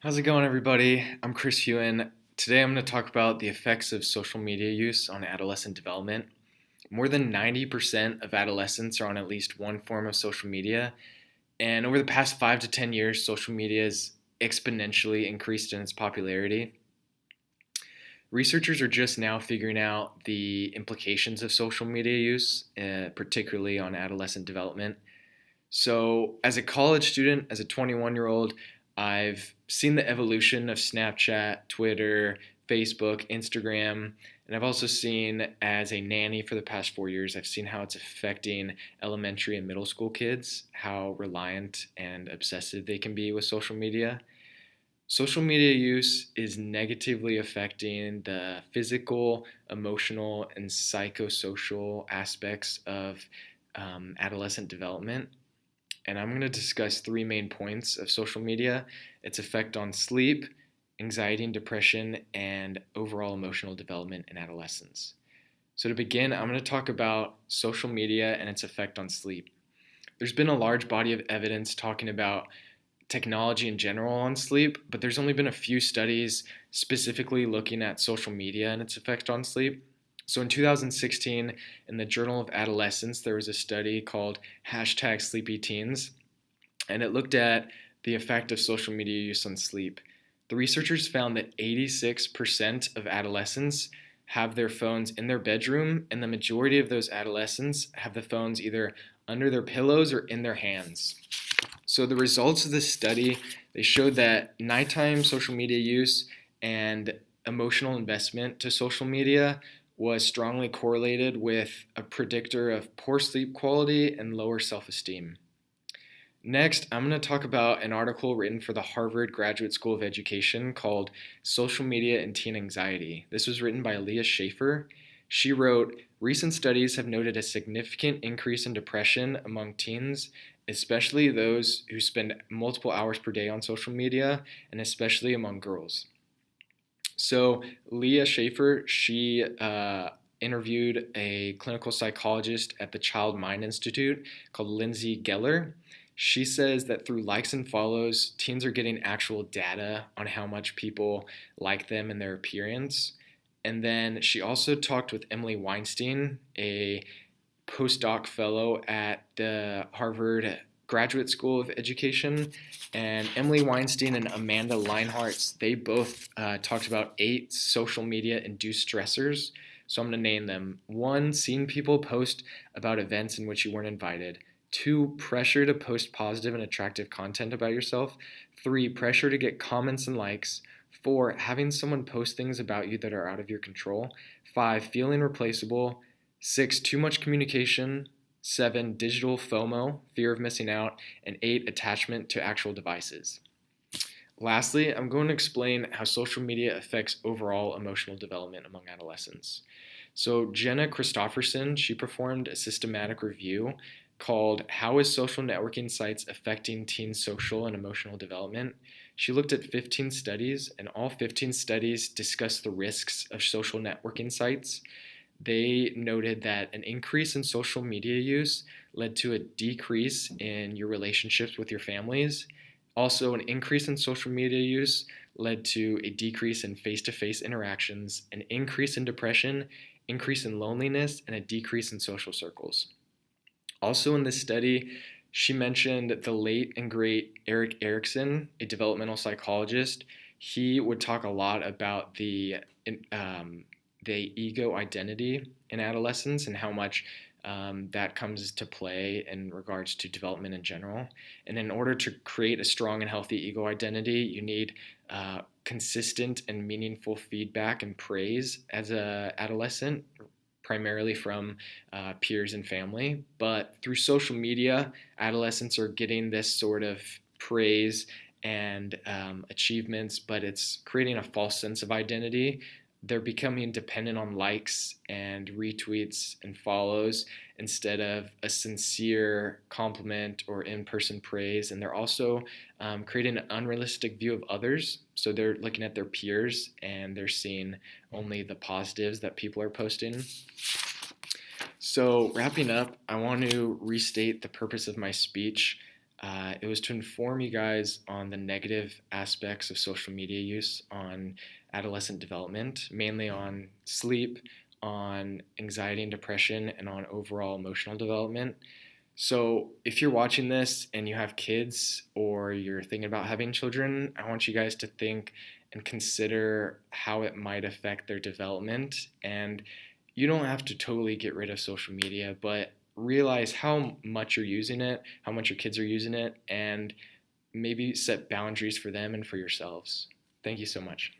How's it going, everybody? I'm Chris Hewen. Today I'm going to talk about the effects of social media use on adolescent development. More than 90% of adolescents are on at least one form of social media, and over the past 5 to 10 years, social media has exponentially increased in its popularity. Researchers are just now figuring out the implications of social media use, particularly on adolescent development. So, as a college student, as a 21-year-old, I've seen the evolution of Snapchat, Twitter, Facebook, Instagram, and I've also seen as a nanny for the past 4 years, I've seen how it's affecting elementary and middle school kids, how reliant and obsessive they can be with social media. Social media use is negatively affecting the physical, emotional, and psychosocial aspects of adolescent development, and I'm going to discuss three main points of social media: its effect on sleep, anxiety and depression, and overall emotional development in adolescence. So, to begin, I'm going to talk about social media and its effect on sleep. There's been a large body of evidence talking about technology in general on sleep, but there's only been a few studies specifically looking at social media and its effect on sleep. So in 2016, in the Journal of Adolescence, there was a study called hashtag Sleepy Teens, and it looked at the effect of social media use on sleep. The researchers found that 86% of adolescents have their phones in their bedroom, and the majority of those adolescents have the phones either under their pillows or in their hands. So the results of this study, they showed that nighttime social media use and emotional investment to social media was strongly correlated with a predictor of poor sleep quality and lower self-esteem. Next, I'm going to talk about an article written for the Harvard Graduate School of Education called Social Media and Teen Anxiety. This was written by Leah Schaefer. She wrote, "Recent studies have noted a significant increase in depression among teens, especially those who spend multiple hours per day on social media, and especially among girls." So Leah Schaefer, she interviewed a clinical psychologist at the Child Mind Institute called Lindsay Geller. She says that through likes and follows, teens are getting actual data on how much people like them and their appearance. And then she also talked with Emily Weinstein, a postdoc fellow at the Harvard Graduate School of Education. And Emily Weinstein and Amanda Leinhartz, they both talked about 8 social media induced stressors. So I'm going to name them. 1, seeing people post about events in which you weren't invited. 2, pressure to post positive and attractive content about yourself. 3, pressure to get comments and likes. 4, having someone post things about you that are out of your control. 5, feeling replaceable. 6, too much communication. 7, digital FOMO, fear of missing out. And 8, attachment to actual devices. Lastly, I'm going to explain how social media affects overall emotional development among adolescents. So Jenna Christopherson, she performed a systematic review called "How is Social Networking Sites Affecting Teen Social and Emotional Development?" She looked at 15 studies, and all 15 studies discussed the risks of social networking sites. They noted that an increase in social media use led to a decrease in your relationships with your families. Also, an increase in social media use led to a decrease in face to face interactions, an increase in depression, increase in loneliness, and a decrease in social circles. Also, in this study, she mentioned the late and great Erik Erikson, a developmental psychologist. He would talk a lot about the ego identity in adolescence and how much that comes to play in regards to development in general. And in order to create a strong and healthy ego identity, you need consistent and meaningful feedback and praise as an adolescent, primarily from peers and family. But through social media, adolescents are getting this sort of praise and achievements, but it's creating a false sense of identity. They're becoming dependent on likes and retweets and follows instead of a sincere compliment or in-person praise. And they're also creating an unrealistic view of others. So they're looking at their peers and they're seeing only the positives that people are posting. So wrapping up, I want to restate the purpose of my speech. It was to inform you guys on the negative aspects of social media use on adolescent development, mainly on sleep, on anxiety and depression, and on overall emotional development. So, if you're watching this and you have kids or you're thinking about having children, I want you guys to think and consider how it might affect their development. And you don't have to totally get rid of social media, but realize how much you're using it, how much your kids are using it, and maybe set boundaries for them and for yourselves. Thank you so much.